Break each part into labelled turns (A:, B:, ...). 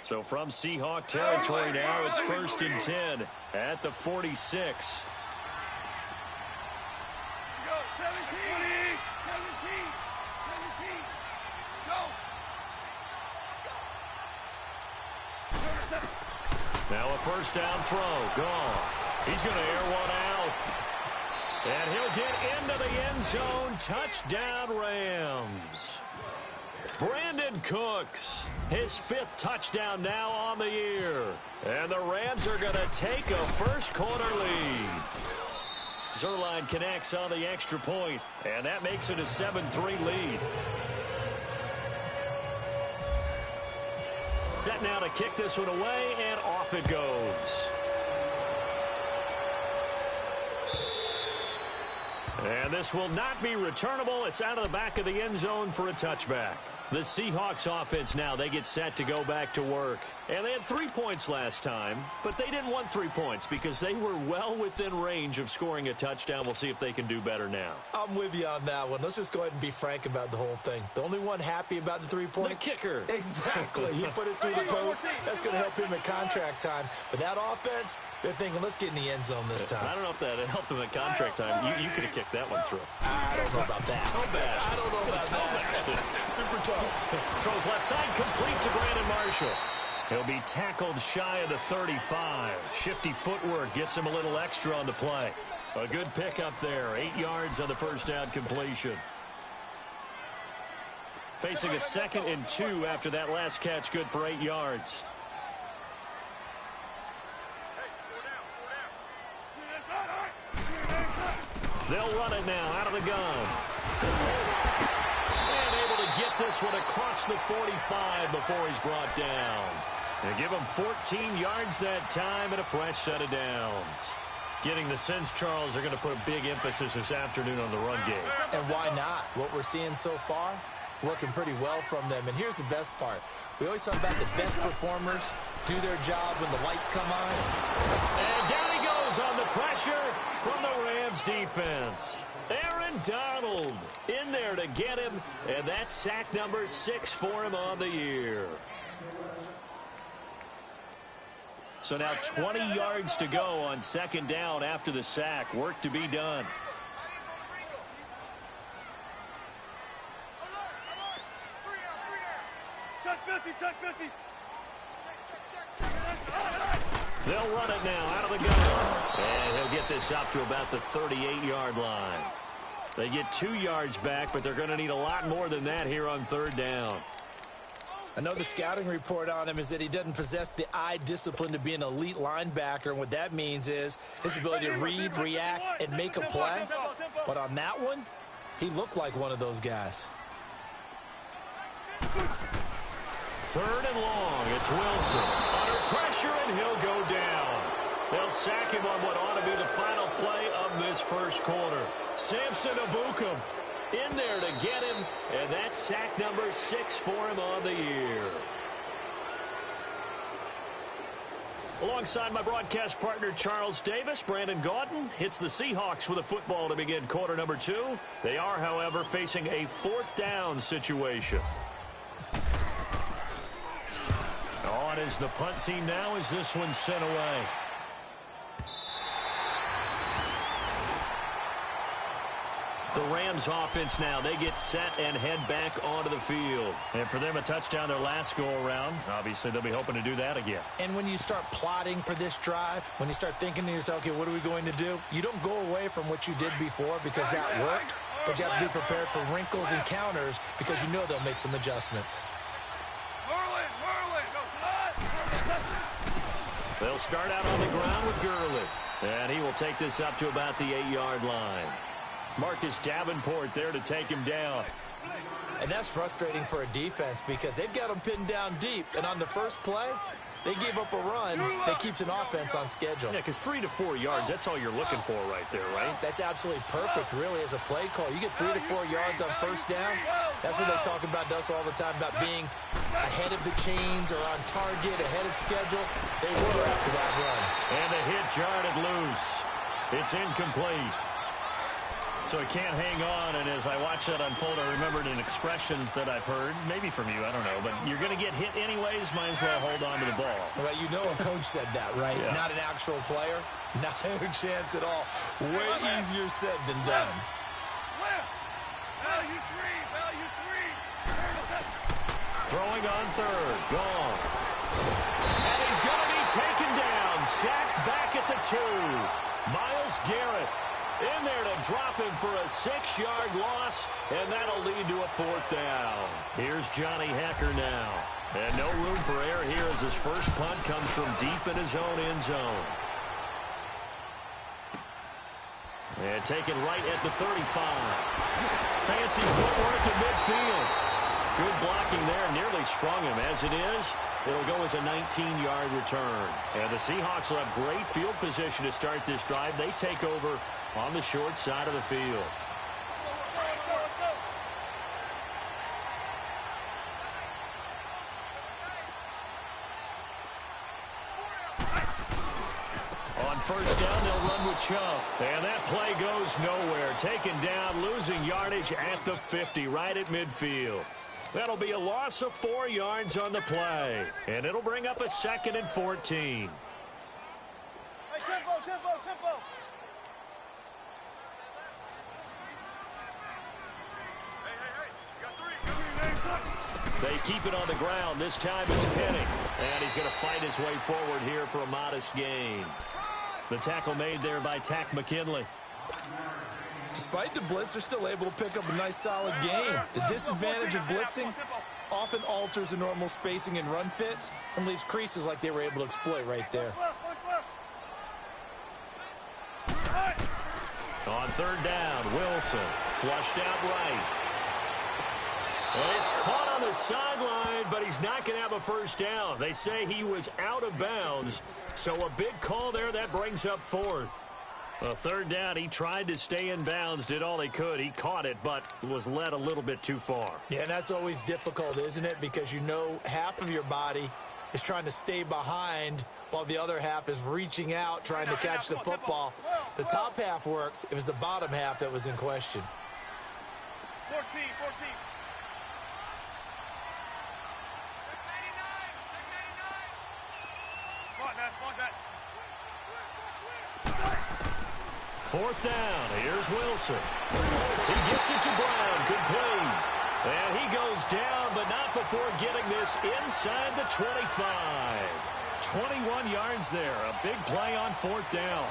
A: So from Seahawk territory now, it's 1st and 10 at the 46. Now a first down throw. Gone. He's going to air one out. And he'll get into the end zone. Touchdown, Rams. Brandon Cooks, his 5th touchdown now on the year. And the Rams are going to take a first-quarter lead. Zerline connects on the extra point, and that makes it a 7-3 lead. Set now to kick this one away, and off it goes. And this will not be returnable. It's out of the back of the end zone for a touchback. The Seahawks offense now, they get set to go back to work. And they had 3 points last time, but they didn't want 3 points because they were well within range of scoring a touchdown. We'll see if they can do better now.
B: I'm with you on that one. Let's just go ahead and be frank about the whole thing. The only one happy about the 3-point?
A: The kicker.
B: Exactly. He put it through the post. That's going to help him at contract time. But that offense, they're thinking, let's get in the end zone this time.
A: I don't know if that helped him at contract time. You could have kicked that one through.
B: I don't know about that.
A: I
B: don't know about that. Super tough.
A: Throws left side, complete to Brandon Marshall. He'll be tackled shy of the 35. Shifty footwork gets him a little extra on the play. A good pickup there. 8 yards on the first down completion. Facing a 2nd and 2 after that last catch, good for 8 yards. They'll run it now out of the gun. And able to get this one across the 45 before he's brought down. They give him 14 yards that time and a fresh set of downs. Getting the sense, Charles, they're going to put a big emphasis this afternoon on the run game.
B: And why not? What we're seeing so far, working pretty well from them. And here's the best part. We always talk about the best performers do their job when the lights come on.
A: And down he goes on the pressure from the Rams defense. Aaron Donald in there to get him, and that's sack number 6 for him on the year. So now 20 yards to go on 2nd down after the sack. Work to be done.
C: Check 50, check 50.
A: They'll run it now out of the gun. And he'll get this up to about the 38-yard line. They get 2 yards back, but they're going to need a lot more than that here on 3rd down.
B: I know the scouting report on him is that he doesn't possess the eye discipline to be an elite linebacker. And what that means is his ability to read, react, and make a play. But on that one, he looked like one of those guys.
A: 3rd and long. It's Wilson. Under pressure, and he'll go down. They'll sack him on what ought to be the final play of this first quarter. Samson Ebukam in there to get him, and that's sack number 6 for him on the year. Alongside my broadcast partner, Charles Davis, Brandon Gaudin hits the Seahawks with a football to begin quarter number 2. They are, however, facing a 4th down situation. On is the punt team now as this one's sent away. The Rams offense now, they get set and head back onto the field. And for them, a touchdown their last go-around. Obviously, they'll be hoping to do that again.
B: And when you start plotting for this drive, when you start thinking to yourself, okay, what are we going to do? You don't go away from what you did before because that worked, but you have to be prepared for wrinkles and counters because you know they'll make some adjustments.
A: They'll start out on the ground with Gurley. And he will take this up to about the 8-yard line. Marcus Davenport there to take him down.
B: And that's frustrating for a defense because they've got him pinned down deep. And on the first play, they gave up a run that keeps an offense on schedule.
A: Yeah, because 3 to 4 yards, that's all you're looking for right there, right?
B: That's absolutely perfect, really, as a play call. You get 3 to 4 yards on first down. That's what they talk about us all the time, about being ahead of the chains or on target, ahead of schedule. They were after that run.
A: And the hit jarred it loose. It's incomplete. So he can't hang on, and as I watch that unfold, I remembered an expression that I've heard, maybe from you, I don't know, but you're going to get hit anyways, might as well hold on to the ball.
B: Well, you know a coach said that, right?
A: Yeah.
B: Not an actual player. Not a chance at all. Way easier said than done.
C: Value three. Value three.
A: Throwing on third. Gone. And he's going to be taken down. Sacked back at the 2. Myles Garrett in there to drop him for a 6-yard loss, and that'll lead to a 4th down. Here's Johnny Hekker now. And no room for error here as his first punt comes from deep in his own end zone. And taken right at the 35. Fancy footwork at midfield. Good blocking there. Nearly sprung him. As it is, it'll go as a 19-yard return. And the Seahawks will have great field position to start this drive. They take over on the short side of the field. On first down, they'll run with Chubb. And that play goes nowhere. Taken down, losing yardage at the 50, right at midfield. That'll be a loss of 4 yards on the play. And it'll bring up a 2nd and 14.
C: Hey, tempo.
A: They keep it on the ground. This time it's Penny. And he's going to fight his way forward here for a modest gain. The tackle made there by Tack McKinley.
B: Despite the blitz, they're still able to pick up a nice, solid gain. The disadvantage of blitzing often alters the normal spacing and run fits and leaves creases like they were able to exploit right there.
A: On third down, Wilson flushed out right. And he's caught on the sideline, but he's not going to have a first down. They say he was out of bounds, so a big call there. That brings up 4th. A third down, he tried to stay in bounds, did all he could. He caught it, but was led a little bit too far.
B: Yeah, and that's always difficult, isn't it? Because you know half of your body is trying to stay behind while the other half is reaching out, trying to catch the football. The top half worked. It was the bottom half that was in question.
C: 14.
A: Fourth down, here's Wilson. He gets it to Brown, complete. And he goes down, but not before getting this inside the 25. 21 yards there, a big play on 4th down.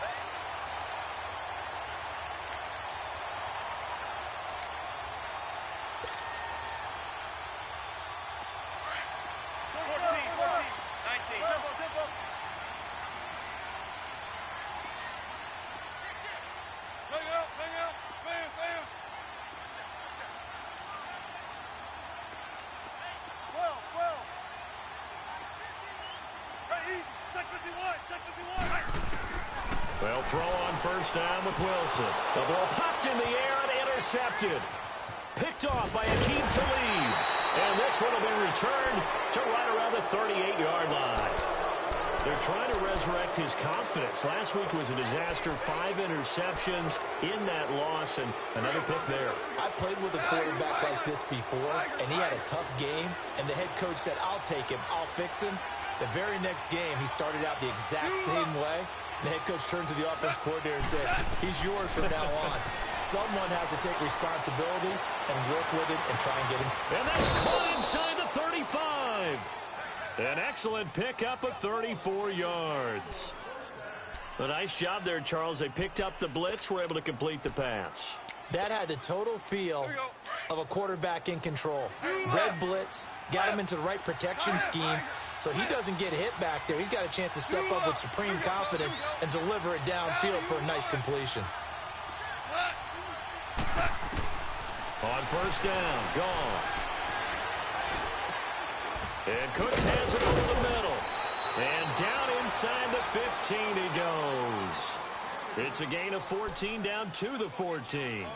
A: They'll throw on first down with Wilson. The ball popped in the air and intercepted. Picked off by Akeem Talib. And this one will be returned to right around the 38-yard line. They're trying to resurrect his confidence. Last week was a disaster. 5 interceptions in that loss, and another pick there.
B: I played with a quarterback like this before, and he had a tough game, and the head coach said, I'll take him, I'll fix him. The very next game, he started out the exact same way. The head coach turned to the offense coordinator and said, he's yours from now on. Someone has to take responsibility and work with him and try and get him.
A: And that's caught inside the 35. An excellent pickup of 34 yards. A nice job there, Charles. They picked up the blitz, were able to complete the pass.
B: That had the total feel of a quarterback in control. Red blitz, got him into the right protection scheme, so he doesn't get hit back there. He's got a chance to step up with supreme confidence and deliver it downfield for a nice completion.
A: On first down, gone. And Cooks has it over the middle. And down inside the 15 he goes. It's a gain of 14 down to the 14.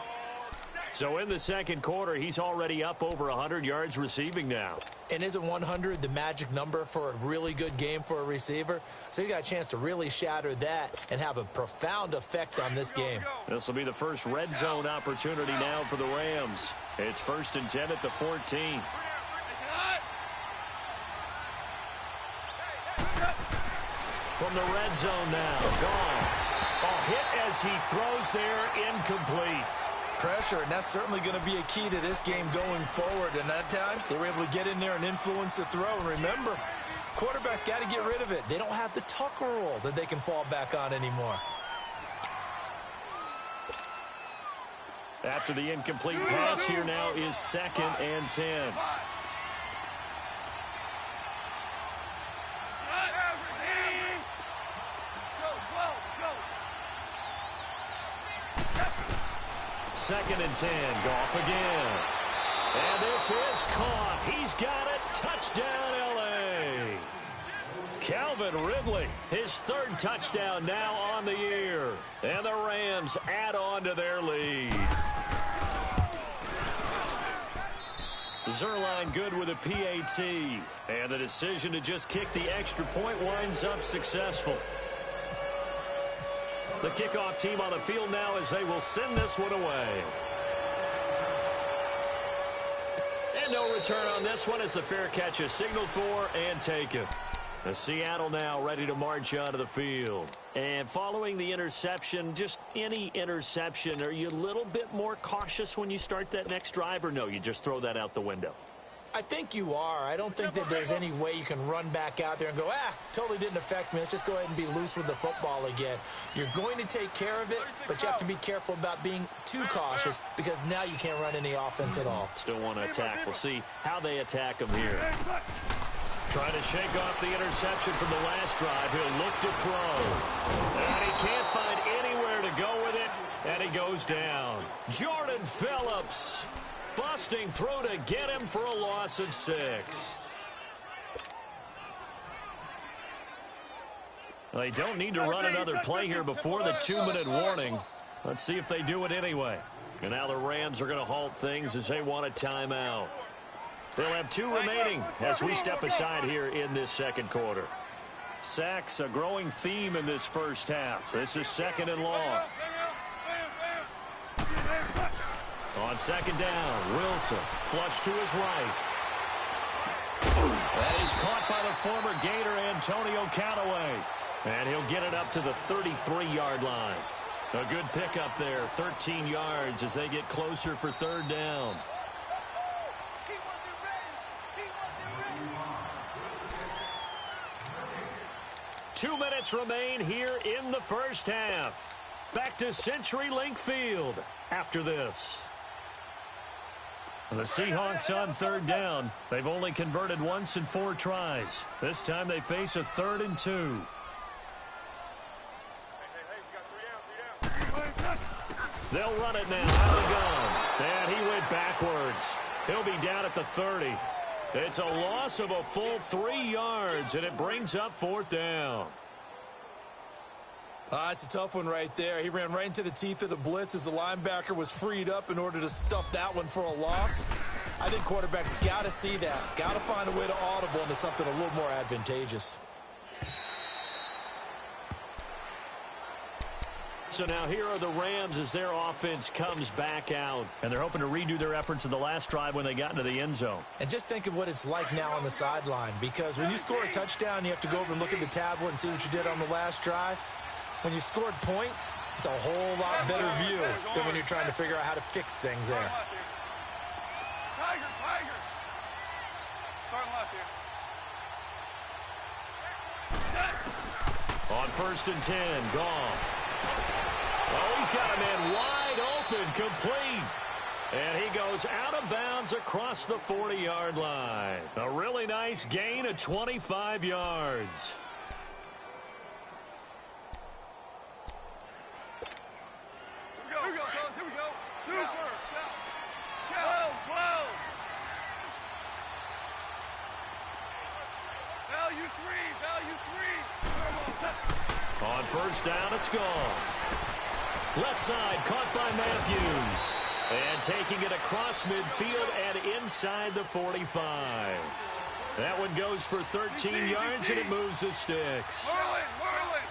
A: So in the second quarter, he's already up over 100 yards receiving now.
B: And isn't 100 the magic number for a really good game for a receiver? So he got a chance to really shatter that and have a profound effect on this game.
A: This will be the first red zone opportunity now for the Rams. It's 1st and 10 at the 14. From the red zone now, gone. A hit as he throws there, incomplete.
B: Pressure, and that's certainly going to be a key to this game going forward. And that time, they were able to get in there and influence the throw. And remember, quarterbacks got to get rid of it. They don't have the Tucker rule that they can fall back on anymore.
A: After the incomplete pass, here now is 2nd and 10. Second and 10, Goff again. And this is caught. He's got it. Touchdown, L.A. Calvin Ridley, his 3rd touchdown now on the year. And the Rams add on to their lead. Zerline good with a PAT. And the decision to just kick the extra point winds up successful. The kickoff team on the field now as they will send this one away. And no return on this one as the fair catch is signaled for and taken. The Seattle now ready to march onto the field. And following the interception, just any interception, are you a little bit more cautious when you start that next drive, or no, you just throw that out the window?
B: I think you are. I don't think that there's any way you can run back out there and go, totally didn't affect me. Let's just go ahead and be loose with the football again. You're going to take care of it, but you have to be careful about being too cautious because now you can't run any offense at all.
A: Still want to attack. We'll see how they attack him here. Trying to shake off the interception from the last drive. He'll look to throw. And he can't find anywhere to go with it, and he goes down. Jordan Phillips busting through to get him for a loss of 6. They don't need to run another play here before the 2-minute warning. Let's see if they do it anyway. And now the Rams are going to halt things as they want a timeout. They'll have 2 remaining as we step aside here in this second quarter. Sacks, a growing theme in this first half. This is 2nd and long. On 2nd down, Wilson flush to his right. And he's caught by the former Gator Antonio Callaway. And he'll get it up to the 33-yard line. A good pickup there, 13 yards as they get closer for 3rd down. Two minutes remain here in the first half. Back to CenturyLink Field after this. The Seahawks on 3rd down. They've only converted once in 4 tries. This time they face a 3rd and 2. They'll run it now. Out of the gun. And he went backwards. He'll be down at the 30. It's a loss of a full 3 yards, and it brings up 4th down.
B: It's a tough one right there. He ran right into the teeth of the blitz as the linebacker was freed up in order to stuff that one for a loss. I think quarterbacks got to see that. Got to find a way to audible into something a little more advantageous.
A: So now here are the Rams as their offense comes back out. And they're hoping to redo their efforts in the last drive when they got into the end zone.
B: And just think of what it's like now on the sideline. Because when you score a touchdown, you have to go over and look at the tablet and see what you did on the last drive. When you scored points, it's a whole lot better view than when you're trying to figure out how to fix things there.
C: Tiger. Starting left here.
A: On 1st and 10, Goff. Oh, he's got a man wide open, complete. And he goes out of bounds across the 40-yard line. A really nice gain of 25 yards.
C: Here we go, fellas. Here we go. Super. 12. Value three.
A: On 1st down, it's gone. Left side, caught by Matthews. And taking it across midfield and inside the 45. That one goes for 13 yards, and it moves the sticks.
C: Whirling.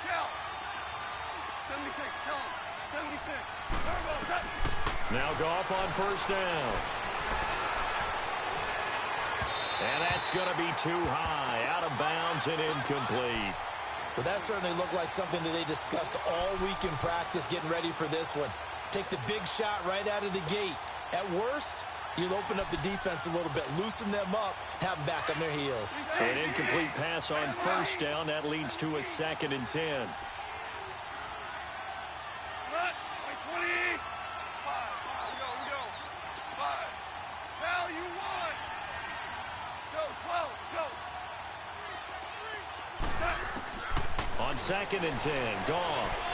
C: Shell. 76. Tell him. 76.
A: Now Goff on first down. And that's going to be too high. Out of bounds and incomplete.
B: Well, that certainly looked like something that they discussed all week in practice getting ready for this one. Take the big shot right out of the gate. At worst, you'll open up the defense a little bit, loosen them up, have them back on their heels.
A: An incomplete pass on first down. That leads to a 2nd and 10. On 2nd and 10, Goff.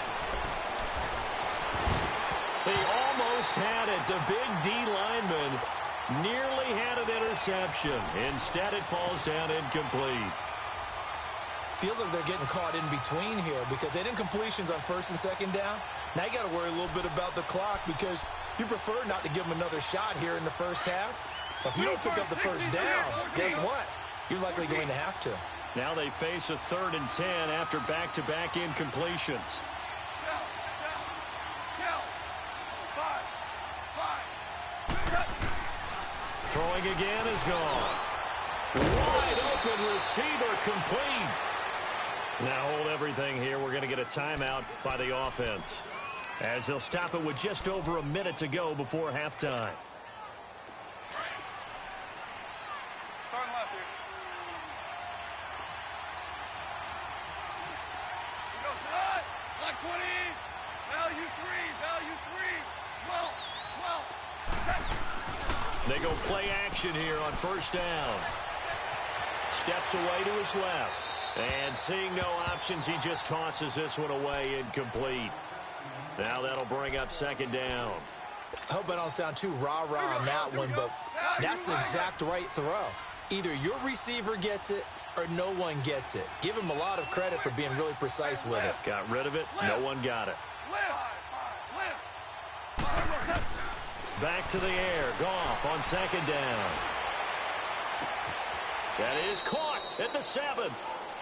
A: They almost had it. The big D lineman nearly had an interception. Instead, it falls down incomplete.
B: Feels like they're getting caught in between here because they didn't completions on 1st and 2nd down. Now you got to worry a little bit about the clock because you prefer not to give them another shot here in the first half. But if you don't pick up the first down, guess what? You're likely going to have to.
A: Now they face a 3rd and 10 after back-to-back incompletions. Throwing again is gone. Wide open receiver complete. Now hold everything here. We're going to get a timeout by the offense, as they'll stop it with just over a minute to go before halftime.
C: Starting left here. We go side. Black 20. Value 3. 12.
A: They go play action here on first down. Steps away to his left. And seeing no options, he just tosses this one away, incomplete. Now that'll bring up 2nd down.
B: I hope I don't sound too rah-rah on that one, but that's the exact right throw. Either your receiver gets it or no one gets it. Give him a lot of credit for being really precise with it.
A: Got rid of it. No one got it. Back to the air. Goff on 2nd down. That is caught at the 7.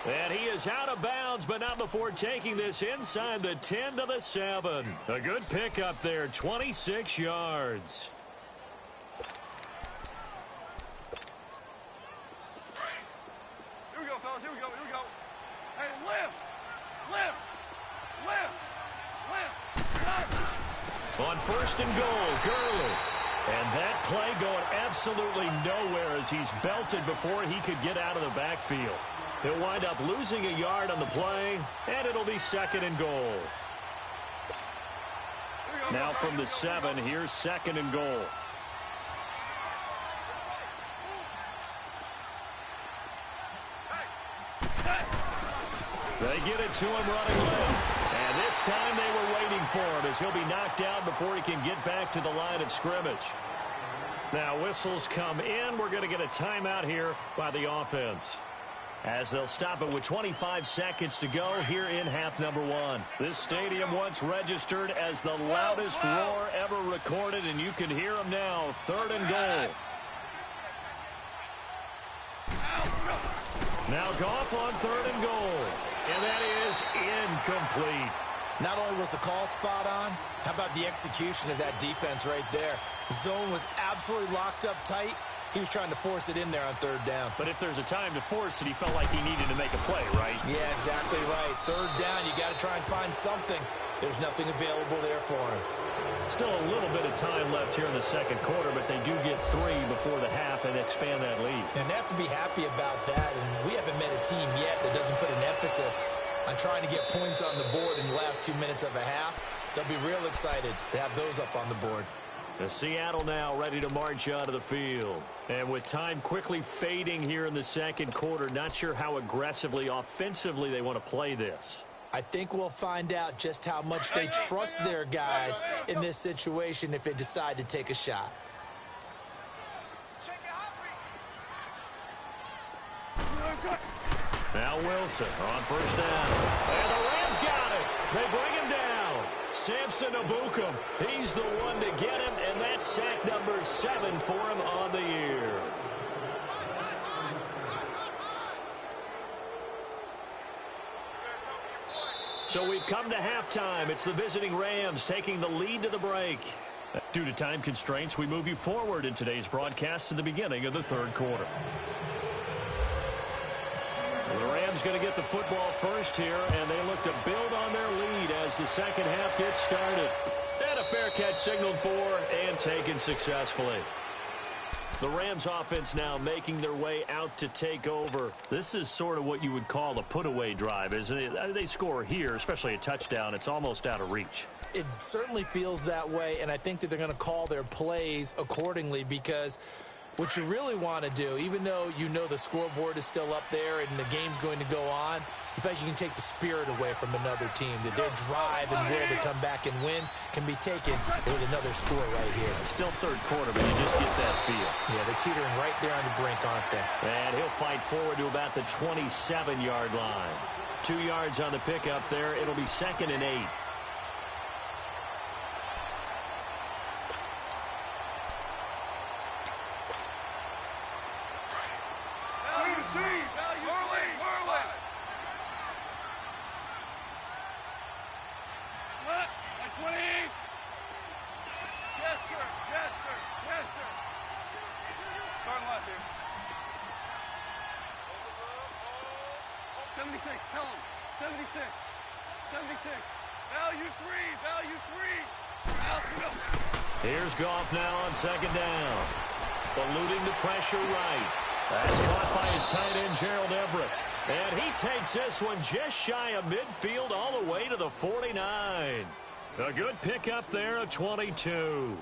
A: And he is out of bounds, but not before taking this inside the 10 to the 7. A good pickup there, 26 yards.
C: Here we go, fellas. Here we go. Hey, lift.
A: On 1st and goal, Gurley. And that play going absolutely nowhere as he's belted before he could get out of the backfield. He'll wind up losing a yard on the play, and it'll be 2nd and goal. Now from the 7, here's 2nd and goal. They get it to him running left. And this time they were waiting for him as he'll be knocked down before he can get back to the line of scrimmage. Now whistles come in. We're going to get a timeout here by the offense, as they'll stop it with 25 seconds to go here in half number 1. This stadium once registered as the loudest roar ever recorded, and you can hear them now. 3rd and goal. Now Goff on 3rd and goal. And that is incomplete.
B: Not only was the call spot on, how about the execution of that defense right there? Zone was absolutely locked up tight. He was trying to force it in there on 3rd down.
A: But if there's a time to force it, he felt like he needed to make a play, right?
B: Yeah, exactly right. 3rd down, you got to try and find something. There's nothing available there for him.
A: Still a little bit of time left here in the 2nd quarter, but they do get 3 before the half and expand that lead.
B: And they have to be happy about that. And we haven't met a team yet that doesn't put an emphasis on trying to get points on the board in the last 2 minutes of a half. They'll be real excited to have those up on the board.
A: The Seattle now ready to march onto the field. And with time quickly fading here in the 2nd quarter, not sure how aggressively, offensively they want to play this.
B: I think we'll find out just how much they trust their guys in this situation if they decide to take a shot. Now
A: Wilson on first down. And the Rams got it. They bring him down. Samson Abukum. He's the one to get him, and that's sack number 7 for him on the year. So we've come to halftime. It's the visiting Rams taking the lead to the break. Due to time constraints, we move you forward in today's broadcast to the beginning of the third quarter. The Rams going to get the football first here, and they look to build on their lead as the second half gets started. And a fair catch signaled for and taken successfully. The Rams offense now making their way out to take over. This is sort of what you would call a put-away drive, isn't it? They score here, especially a touchdown. It's almost out of reach.
B: It certainly feels that way, and I think that they're going to call their plays accordingly, because what you really want to do, even though you know the scoreboard is still up there and the game's going to go on, you think you can take the spirit away from another team, that their drive and will to come back and win can be taken with another score right here.
A: Still third quarter, but you just get that feel.
B: Yeah, they're teetering right there on the brink, aren't they?
A: And he'll fight forward to about the 27-yard line. 2 yards on the pickup there. It'll be 2nd and 8. Here's Goff now on 2nd down. Eluding the pressure right. That's caught by his tight end, Gerald Everett. And he takes this one just shy of midfield all the way to the 49. A good pickup there of 22.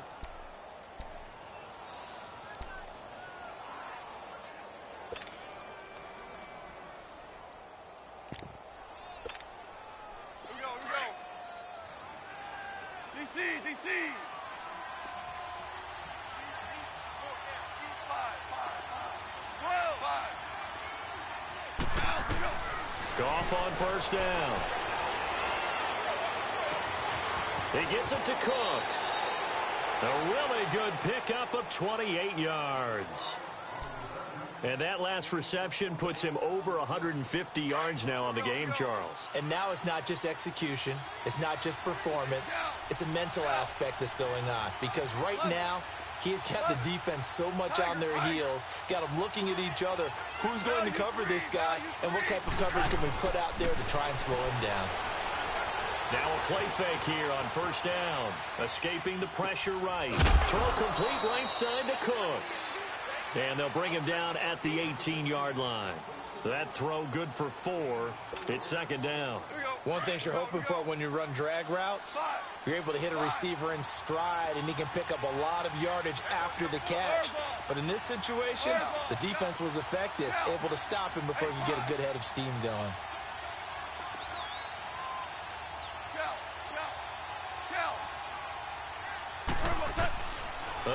A: Goff on 1st down. He gets it to Cooks. A really good pickup of 28 yards. And that last reception puts him over 150 yards now on the game, Charles.
B: And now it's not just execution. It's not just performance. It's a mental aspect that's going on. Because right now, he's got the defense so much on their heels, got them looking at each other. Who's going to cover this guy, and what type of coverage can we put out there to try and slow him down?
A: Now a play fake here on 1st down. Escaping the pressure right. Throw complete right side to Cooks. And they'll bring him down at the 18-yard line. That throw good for 4. It's 2nd down.
B: One thing you're hoping for when you run drag routes, you're able to hit a receiver in stride, and he can pick up a lot of yardage after the catch. But in this situation, the defense was effective, able to stop him before he could get a good head of steam going.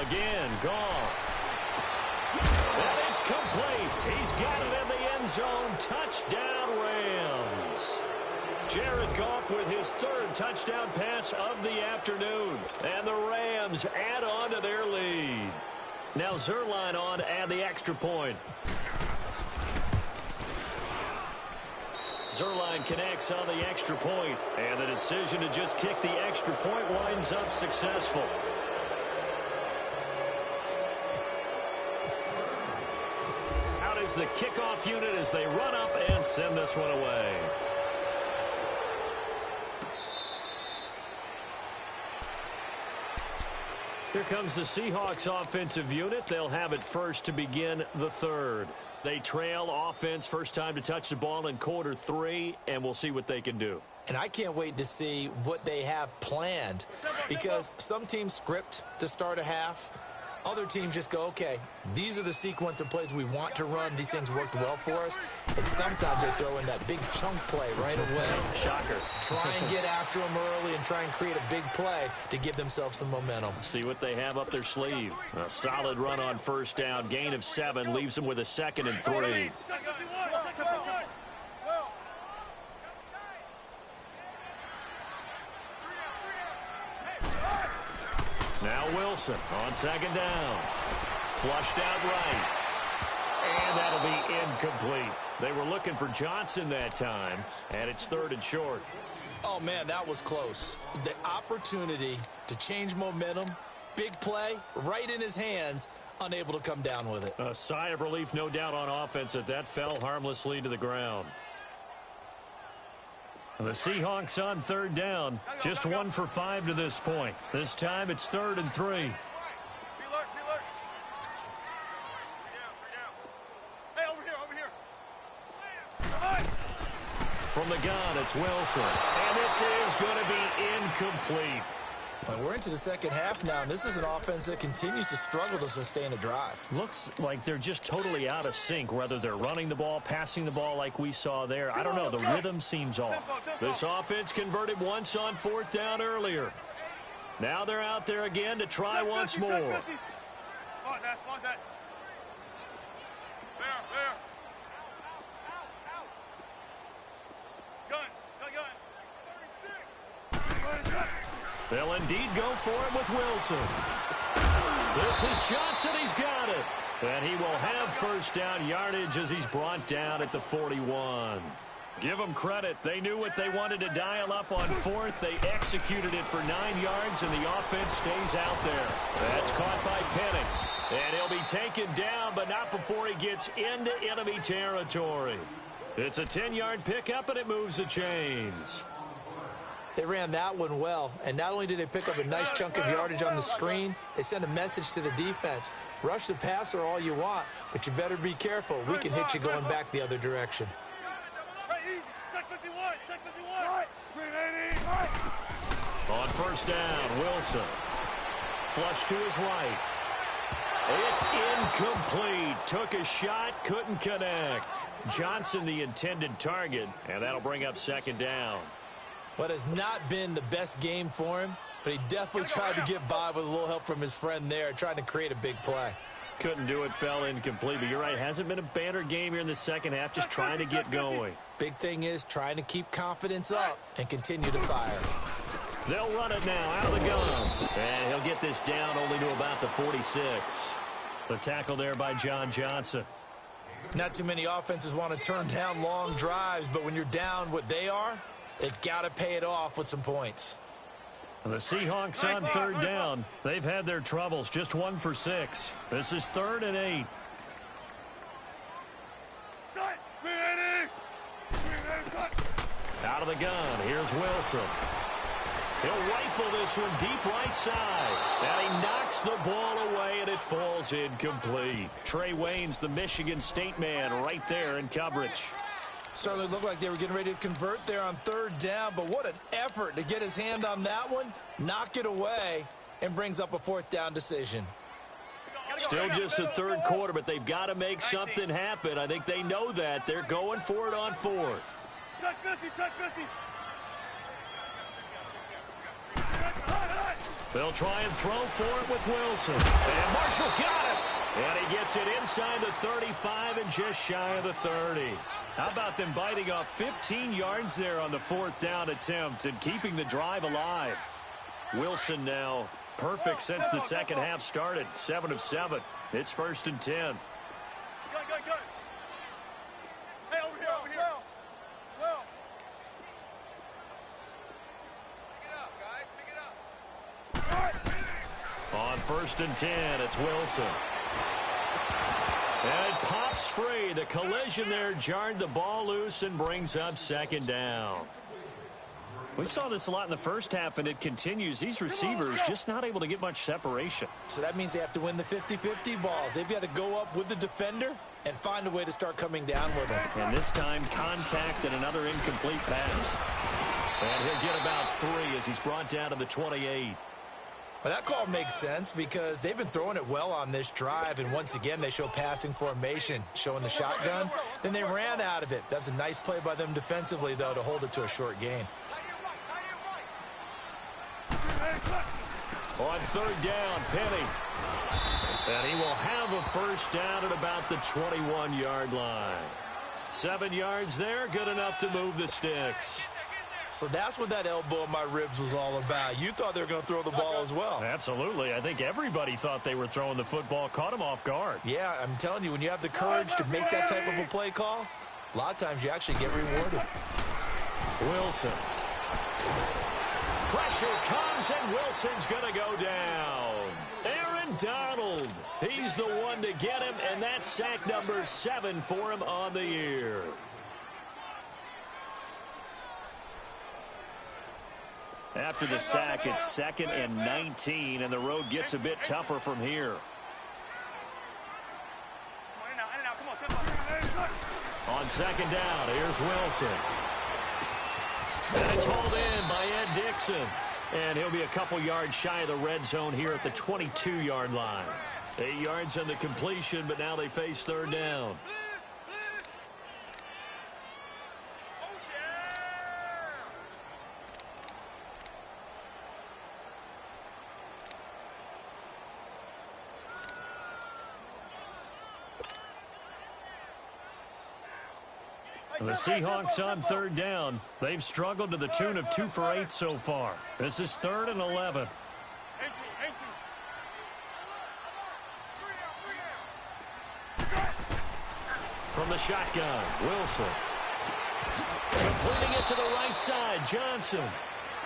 A: Again, Goff. And it's complete. He's got it in the end zone. Touchdown, Rams. Jared Goff with his 3rd touchdown pass of the afternoon. And the Rams add on to their lead. Now Zerline on to add the extra point. Zerline connects on the extra point. And the decision to just kick the extra point winds up successful. Is the kickoff unit as they run up and send this one away. Here comes the Seahawks offensive unit. They'll have it first to begin the 3rd. They trail offense first time to touch the ball in quarter 3, and we'll see what they can do.
B: And I can't wait to see what they have planned, because some teams script to start a half. Other teams just go, okay, these are the sequence of plays we want to run. These things worked well for us. And sometimes they throw in that big chunk play right away.
A: Shocker.
B: Try and get after them early and try and create a big play to give themselves some momentum.
A: See what they have up their sleeve. A solid run on 1st down. Gain of 7 leaves them with a 2nd and 3. Now Wilson on second down. Flushed out right. And that'll be incomplete. They were looking for Johnson that time, and it's 3rd and short.
B: Oh, man, that was close. The opportunity to change momentum, big play, right in his hands, unable to come down with it.
A: A sigh of relief, no doubt, on offense that fell harmlessly to the ground. The Seahawks on 3rd down, just 1 for 5 to this point. This time it's 3rd and 3.
C: Be alert, be alert. 3 down. Hey, over here.
A: From the gun, it's Wilson. And this is going to be incomplete.
B: Well, we're into the second half now, and this is an offense that continues to struggle to sustain a drive.
A: Looks like they're just totally out of sync, whether they're running the ball, passing the ball like we saw there. I don't know. The rhythm seems off. This offense converted once on 4th down earlier. Now they're out there again to try once more.
C: There. Gun.
A: They'll indeed go for it with Wilson. This is Johnson. He's got it. And he will have 1st down yardage as he's brought down at the 41. Give them credit. They knew what they wanted to dial up on 4th. They executed it for 9 yards, and the offense stays out there. That's caught by Penning. And he'll be taken down, but not before he gets into enemy territory. It's a 10-yard pickup, and it moves the chains.
B: They ran that one well, and not only did they pick up a nice chunk of yardage on the screen, they sent a message to the defense. Rush the passer all you want, but you better be careful. We can hit you going back the other direction.
A: On 1st down, Wilson. Flush to his right. It's incomplete. Took a shot, couldn't connect. Johnson the intended target, and that'll bring up 2nd down.
B: What has not been the best game for him, but he definitely tried to get by with a little help from his friend there, trying to create a big play.
A: Couldn't do it, fell incomplete, but you're right. Hasn't been a banner game here in the second half, just trying to get going.
B: Big thing is trying to keep confidence up and continue to fire.
A: They'll run it now out of the gun. And he'll get this down only to about the 46. The tackle there by John Johnson.
B: Not too many offenses want to turn down long drives, but when you're down what they are, they've got to pay it off with some points.
A: The Seahawks on 3rd down. They've had their troubles, just 1 for 6. This is 3rd and 8. Out of the gun, here's Wilson. He'll rifle this one deep right side. And he knocks the ball away, and it falls incomplete. Trey Waynes, the Michigan State man, right there in coverage.
B: Certainly looked like they were getting ready to convert there on 3rd down, but what an effort to get his hand on that one, knock it away, and brings up a 4th down decision.
A: Still just the 3rd quarter, but they've got to make something happen. I think they know that. They're going for it on 4th.
C: Check 50, check 50.
A: They'll try and throw for it with Wilson. And Marshall's got it. And he gets it inside the 35 and just shy of the 30. How about them biting off 15 yards there on the 4th down attempt and keeping the drive alive? Wilson now perfect since the second half started. 7 of 7. It's 1st and 10.
C: Go. Hey, over here. Well. Pick it up, guys. Pick it up.
A: On 1st and 10, it's Wilson. And it pops free. The collision there jarred the ball loose and brings up 2nd down. We saw this a lot in the first half, and it continues. These receivers just not able to get much separation.
B: So that means they have to win the 50-50 balls. They've got to go up with the defender and find a way to start coming down with them.
A: And this time, contact and another incomplete pass. And he'll get about 3 as he's brought down to the 28.
B: Well, that call makes sense because they've been throwing it well on this drive, and once again, they show passing formation, showing the shotgun. Then they ran out of it. That's a nice play by them defensively, though, to hold it to a short gain.
A: On 3rd down, Penny. And he will have a 1st down at about the 21-yard line. 7 yards there, good enough to move the sticks.
B: So that's what that elbow in my ribs was all about. You thought they were going to throw the ball as well.
A: Absolutely. I think everybody thought they were throwing the football, caught him off guard.
B: Yeah, I'm telling you, when you have the courage to make that type of a play call, a lot of times you actually get rewarded.
A: Wilson. Pressure comes, and Wilson's going to go down. Aaron Donald. He's the one to get him, and that's sack number 7 for him on the year. After the sack, it's 2nd and 19, and the road gets a bit tougher from here. On 2nd down, here's Wilson. And it's hauled in by Ed Dixon. And he'll be a couple yards shy of the red zone here at the 22-yard line. 8 yards on the completion, but now they face 3rd down. The Seahawks on 3rd down. They've struggled to the tune of 2 for 8 so far. This is 3rd and 11. From the shotgun, Wilson. Completing it to the right side, Johnson.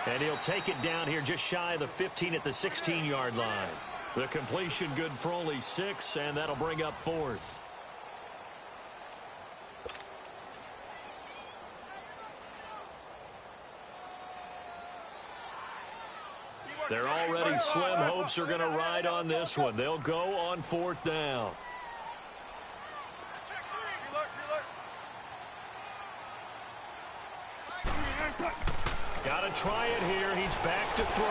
A: And he'll take it down here just shy of the 15 at the 16-yard line. The completion good for only 6, and that'll bring up 4th. Their already slim hopes are going to ride on this one. They'll go on 4th down. Got to try it here. He's back to throw.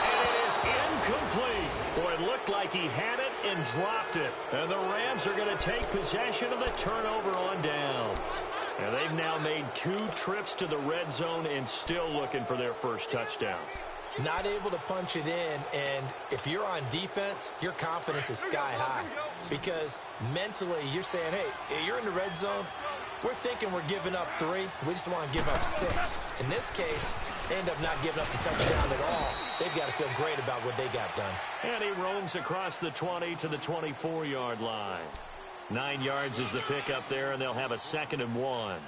A: And it is incomplete. Boy, it looked like he had it and dropped it. And the Rams are going to take possession of the turnover on downs. And they've now made 2 trips to the red zone and still looking for their first touchdown.
B: Not able to punch it in, and if you're on defense, your confidence is sky high. Because mentally, you're saying, hey, you're in the red zone. We're thinking we're giving up 3. We just want to give up 6. In this case, they end up not giving up the touchdown at all. They've got to feel great about what they got done.
A: And he roams across the 20 to the 24-yard line. 9 yards is the pickup there, and they'll have a 2nd and 1.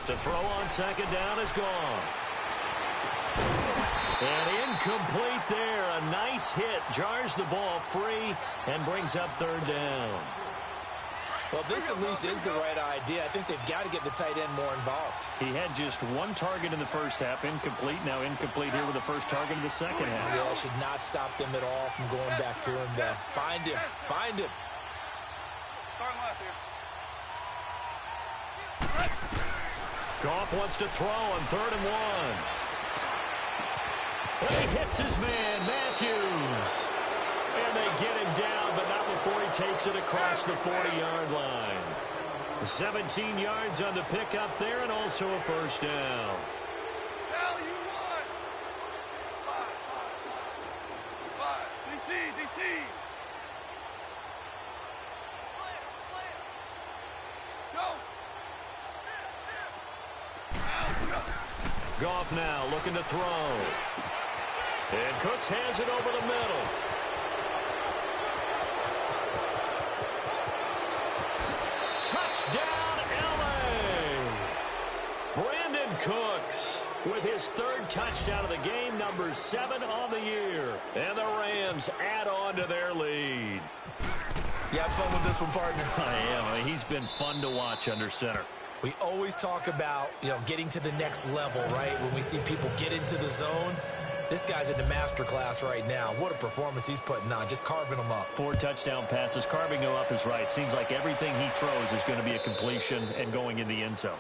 A: To throw on 2nd down is gone. And incomplete there. A nice hit. Jars the ball free and brings up 3rd down.
B: Well, this at least is the right idea. I think they've got to get the tight end more involved.
A: He had just 1 target in the first half. Incomplete. Now incomplete here with the first target in the second half.
B: Yeah, should not stop them at all from going back to him. Find him. Find him.
C: Start left here.
A: Goff wants to throw on 3rd and 1. And he hits his man, Matthews. And they get him down, but not before he takes it across the 40-yard line. 17 yards on the pickup there, and also a first down. Goff now looking to throw. And Cooks has it over the middle. Touchdown, L.A. Brandon Cooks with his 3rd touchdown of the game, number 7 on the year. And the Rams add on to their lead.
B: You have fun with this one, partner?
A: I am. I mean, he's been fun to watch under center.
B: We always talk about, getting to the next level, right? When we see people get into the zone, this guy's in the master class right now. What a performance he's putting on, just carving them up.
A: 4 touchdown passes. Carving him up is right. Seems like everything he throws is going to be a completion and going in the end zone.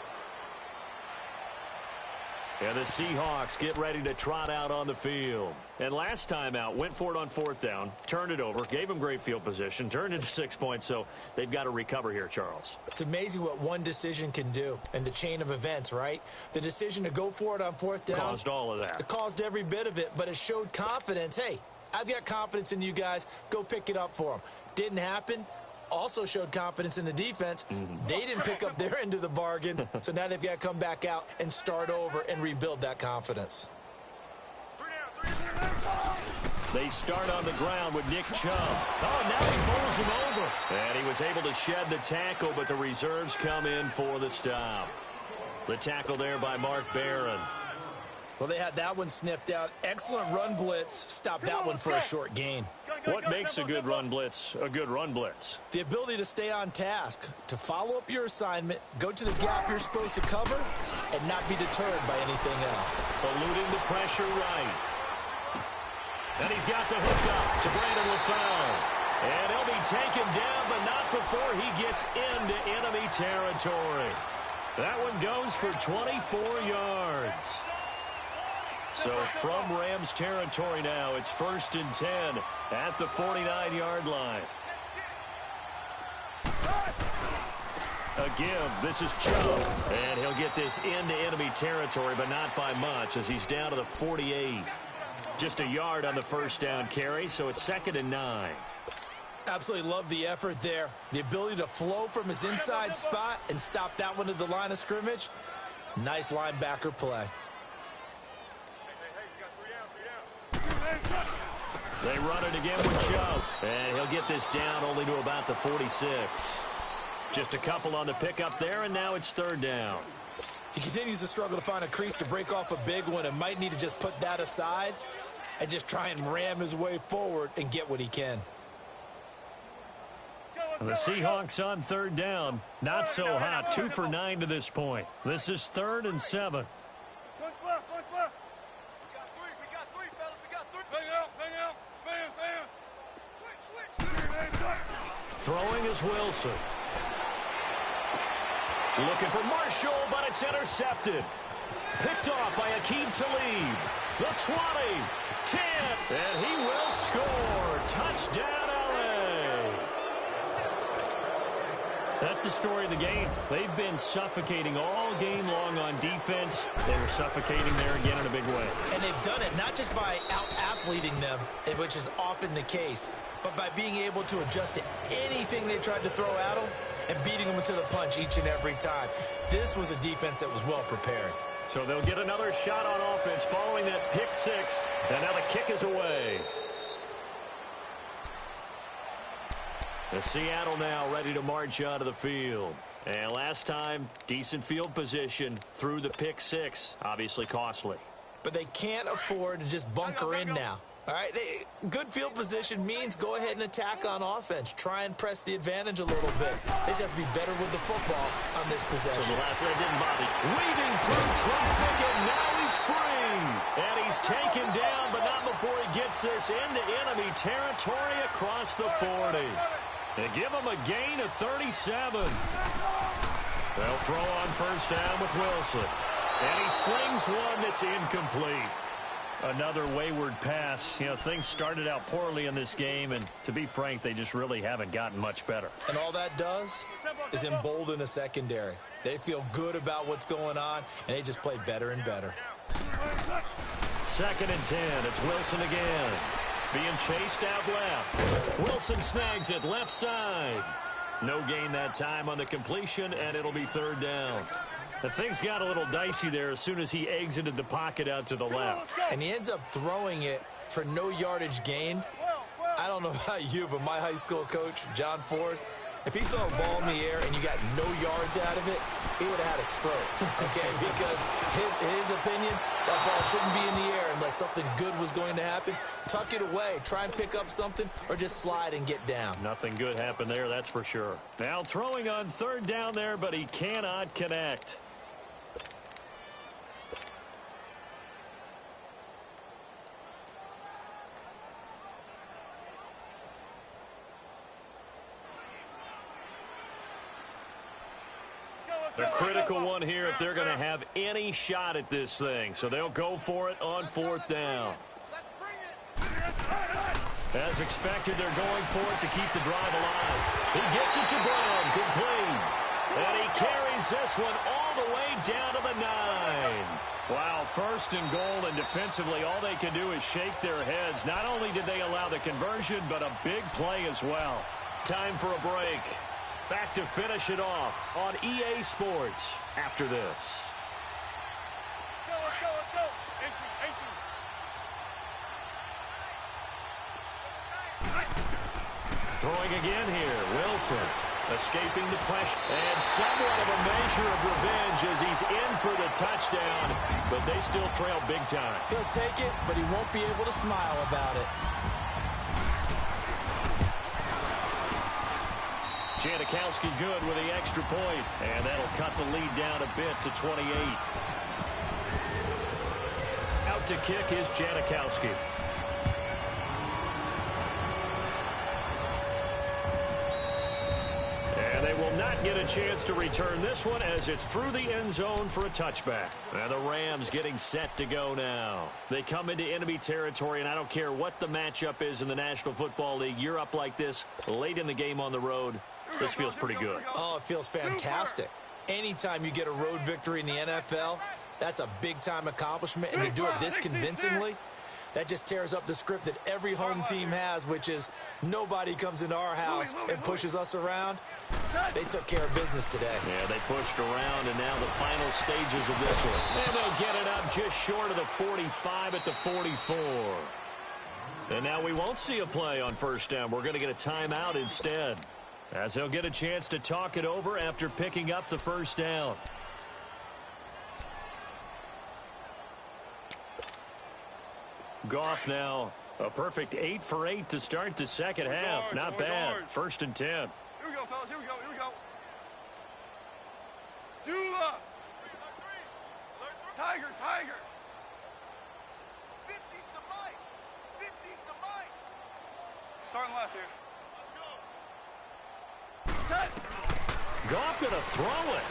A: And the Seahawks get ready to trot out on the field. And last time out, went for it on fourth down, turned it over, gave them great field position, turned into 6 points, so they've got to recover here, Charles.
B: It's amazing what one decision can do in the chain of events, right? The decision to go for it on fourth down
A: caused all of that.
B: It caused every bit of it, but it showed confidence. Hey, I've got confidence in you guys. Go pick it up for them. Didn't happen. Also showed confidence in the defense. They didn't pick up their end of the bargain, so now they've got to come back out and start over and rebuild that confidence.
A: They start on the ground with Nick Chubb. Oh, now he bowls him over. And he was able to shed the tackle, but the reserves come in for the stop. The tackle there by Mark Barron.
B: Well, they had that one sniffed out. Excellent run blitz. Stopped that one for a short gain.
A: What makes a good run blitz a good run blitz?
B: The ability to stay on task, to follow up your assignment, go to the gap you're supposed to cover, and not be deterred by anything else.
A: Eluding the pressure right. And he's got the hook up to Brandon LaFell. And he'll be taken down, but not before he gets into enemy territory. That one goes for 24 yards. So from Rams territory now, it's 1st and 10 at the 49-yard line. A give. This is Chubb. And he'll get this into enemy territory, but not by much as he's down to the 48. Just a yard on the first down carry, so it's 2nd and 9.
B: Absolutely love the effort there. The ability to flow from his inside spot and stop that one at the line of scrimmage. Nice linebacker play.
A: They run it again with Chubb. And he'll get this down only to about the 46. Just a couple on the pickup there, and now it's 3rd down.
B: He continues to struggle to find a crease to break off a big one and might need to just put that aside and just try and ram his way forward and get what he can.
A: The Seahawks on 3rd down. Not so hot. 2 for 9 to this point. This is 3rd and 7. Throwing is Wilson. Looking for Marshall, but it's intercepted. Picked off by Aqib Talib. The 20, 10, and he will score. Touchdown, LA. That's the story of the game. They've been suffocating all game long on defense. They were suffocating there again in a big way.
B: And they've done it not just by out-athleting them, which is often the case, but by being able to adjust to anything they tried to throw at them and beating them to the punch each and every time. This was a defense that was well prepared.
A: So they'll get another shot on offense following that pick six, and now the kick is away. The Seattle now ready to march out of the field. And last time, decent field position through the pick six. Obviously costly.
B: But they can't afford to just bunker in now. All right, good field position means go ahead and attack on offense. Try and press the advantage a little bit. They just have to be better with the football on this possession.
A: So the last one didn't bother. Weaving through traffic, and now he's free. And he's taken down, but not before he gets this into enemy territory across the 40. They give him a gain of 37. They'll throw on first down with Wilson. And he slings one that's incomplete. Another wayward pass. You know, things started out poorly in this game, and to be frank, they just really haven't gotten much better.
B: And all that does is embolden a secondary. They feel good about what's going on, and they just play better and better.
A: 2nd and 10. It's Wilson again. Being chased out left. Wilson snags it left side. No gain that time on the completion, and it'll be 3rd down. The things got a little dicey there as soon as he exited the pocket out to the left.
B: And he ends up throwing it for no yardage gained. I don't know about you, but my high school coach, John Ford, if he saw a ball in the air and you got no yards out of it, he would have had a stroke, okay? Because his opinion, that ball shouldn't be in the air unless something good was going to happen. Tuck it away, try and pick up something, or just slide and get down.
A: Nothing good happened there, that's for sure. Now throwing on 3rd down there, but he cannot connect. A critical one here if they're going to have any shot at this thing. So they'll go for it on fourth down. As expected, they're going for it to keep the drive alive. He gets it to Brown, complete. And he carries this one all the way down to the 9. Wow, first and goal, and defensively, all they can do is shake their heads. Not only did they allow the conversion, but a big play as well. Time for a break. Back to finish it off on EA Sports after this.
C: Let's go. Entry.
A: Throwing again here, Wilson. Escaping the pressure. And somewhat of a measure of revenge as he's in for the touchdown, but they still trail big time.
B: He'll take it, but he won't be able to smile about it.
A: Janikowski good with the extra point, and that'll cut the lead down a bit to 28. Out to kick is Janikowski. And they will not get a chance to return this one as it's through the end zone for a touchback. And the Rams getting set to go now. They come into enemy territory, and I don't care what the matchup is in the National Football League. You're up like this late in the game on the road. This feels pretty good.
B: Oh, it feels fantastic. Anytime you get a road victory in the NFL, that's a big-time accomplishment, and to do it this convincingly, that just tears up the script that every home team has, which is nobody comes into our house and pushes us around. They took care of business today.
A: Yeah, they pushed around, and now the final stages of this one. And they'll get it up just short of the 45 at the 44. And now we won't see a play on first down. We're going to get a timeout instead, as he'll get a chance to talk it over after picking up the first down. Goff now a perfect 8 for 8 to start the second half. Not bad. First and 10.
C: Here we go, fellas. Here we go. Jula. Tiger. 50's to Mike. Starting left here.
A: Goff going to throw it.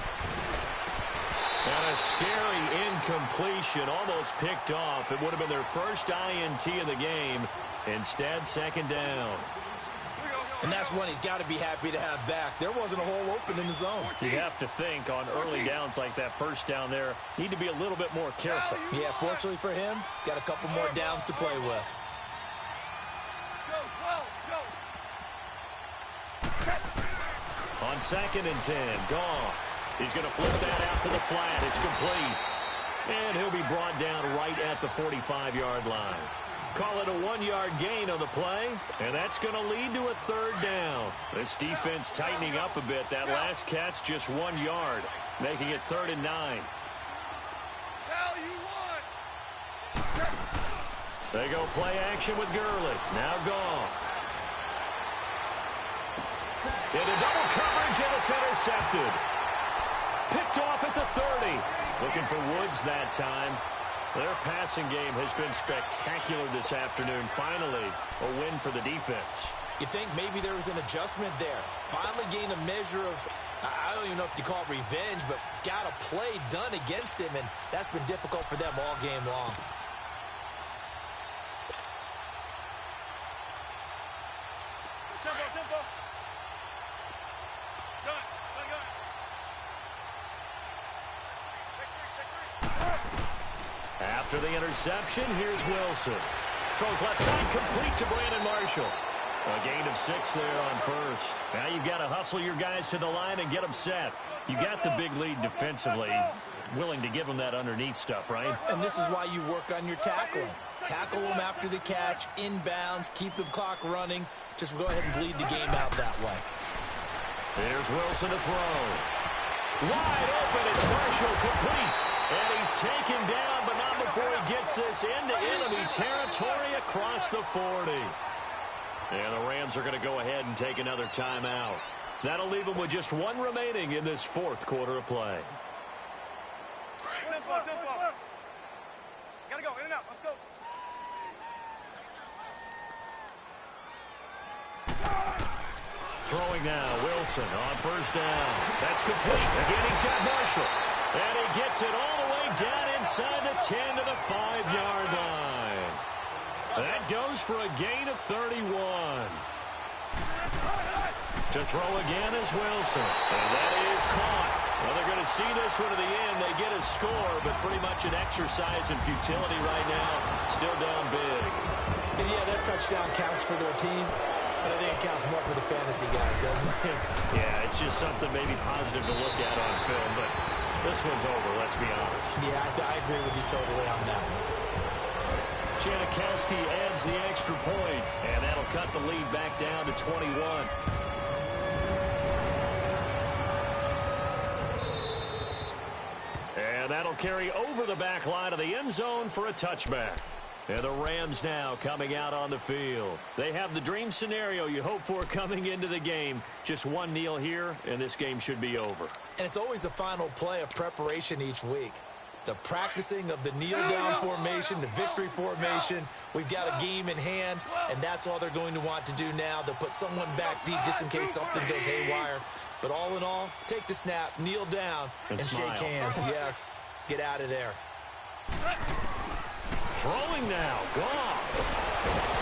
A: And a scary incompletion, almost picked off. It would have been their first INT of the game. Instead, second down.
B: And that's one he's got to be happy to have back. There wasn't a hole open in the zone.
A: You have to think on early downs like that, first down there, need to be a little bit more careful.
B: Yeah, fortunately for him, got a couple more downs to play with.
A: On second and 10, Goff. He's going to flip that out to the flat. It's complete. And he'll be brought down right at the 45-yard line. Call it a 1-yard gain on the play, and that's going to lead to a third down. This defense tightening up a bit. That last catch just 1 yard, making it 3rd and 9. They go play action with Gurley. Now Goff. Into double coverage, and it's intercepted. Picked off at the 30. Looking for Woods that time. Their passing game has been spectacular this afternoon. Finally, a win for the defense.
B: You think maybe there was an adjustment there. Finally gained a measure of, I don't even know if you call it revenge, but got a play done against him, and that's been difficult for them all game long.
C: Tempo.
A: After the interception, here's Wilson. Throws left side, complete to Brandon Marshall. A gain of 6 there on first. Now you've got to hustle your guys to the line and get them set. You got the big lead defensively. Willing to give them that underneath stuff, right?
B: And this is why you work on your tackling. Tackle them after the catch, inbounds, keep the clock running. Just go ahead and bleed the game out that way.
A: Here's Wilson to throw. Wide open, it's Marshall, complete. And he's taken down, but not before he gets this into enemy territory across the 40. And the Rams are going to go ahead and take another timeout. That'll leave them with just 1 remaining in this 4th quarter of play.
C: Tempo. Gotta go, in and out, let's go.
A: Throwing now, Wilson on first down. That's complete. Again, he's got Marshall. And he gets it all the way down inside the 10 to the 5-yard line. That goes for a gain of 31. To throw again is Wilson. And that is caught. Well, they're going to see this one to the end. They get a score, but pretty much an exercise in futility right now. Still down big.
B: And yeah, that touchdown counts for their team, but I think it counts more for the fantasy guys, doesn't it?
A: Yeah, it's just something maybe positive to look at on film, but this one's over, let's be honest.
B: Yeah, I agree with you totally on that one.
A: Janikowski adds the extra point, and that'll cut the lead back down to 21. And that'll carry over the back line of the end zone for a touchback. And the Rams now coming out on the field. They have the dream scenario you hope for coming into the game. Just one kneel here, and this game should be over.
B: And it's always the final play of preparation each week. The practicing of the kneel-down formation, the victory formation. We've got a game in hand, and that's all they're going to want to do now. They'll put someone back deep just in case something goes haywire. But all in all, take the snap, kneel down, and shake hands. Yes, get out of there.
A: Throwing now, Goff.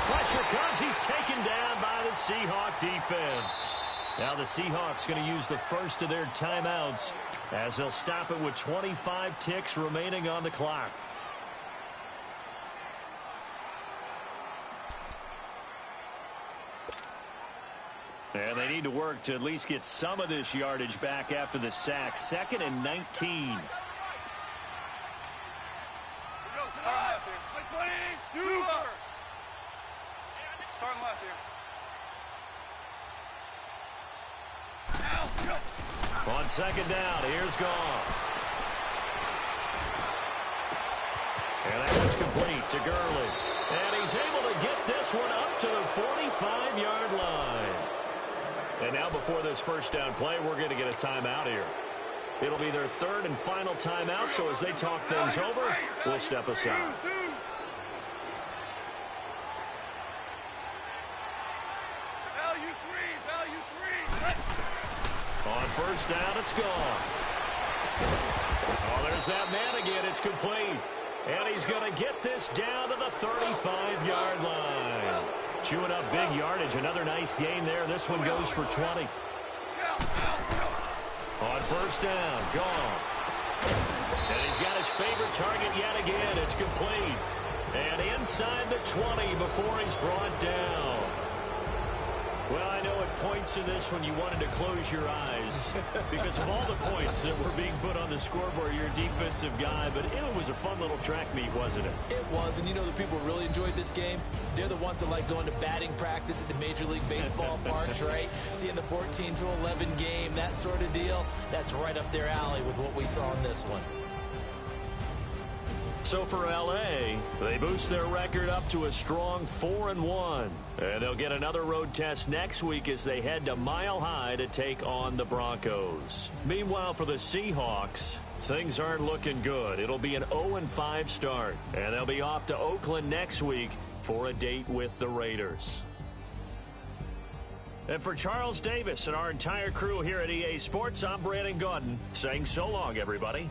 A: Pressure comes. He's taken down by the Seahawk defense. Now the Seahawks going to use the first of their timeouts as they'll stop it with 25 ticks remaining on the clock. And they need to work to at least get some of this yardage back after the sack. 2nd and 19.
C: Starting left here.
A: On 2nd down, here's Goff. And that one's complete to Gurley. And he's able to get this one up to the 45-yard line. And now before this first down play, we're going to get a timeout here. It'll be their 3rd and final timeout, so as they talk things over, we'll step aside. On first down, it's gone. Oh, there's that man again. It's complete. And he's going to get this down to the 35-yard line. Chewing up big yardage. Another nice gain there. This one goes for 20. On first down, gone. And he's got his favorite target yet again. It's complete. And inside the 20 before he's brought down. Well, I know at points in this one you wanted to close your eyes because of all the points that were being put on the scoreboard. You're a defensive guy, but it was a fun little track meet, wasn't it?
B: It was, and you know the people really enjoyed this game? They're the ones that like going to batting practice at the Major League Baseball parks, right? Seeing the 14-11 game, that sort of deal, that's right up their alley with what we saw in this one.
A: So for L.A., they boost their record up to a strong 4-1. And they'll get another road test next week as they head to Mile High to take on the Broncos. Meanwhile, for the Seahawks, things aren't looking good. It'll be an 0-5 start. And they'll be off to Oakland next week for a date with the Raiders. And for Charles Davis and our entire crew here at EA Sports, I'm Brandon Gaudin saying so long, everybody.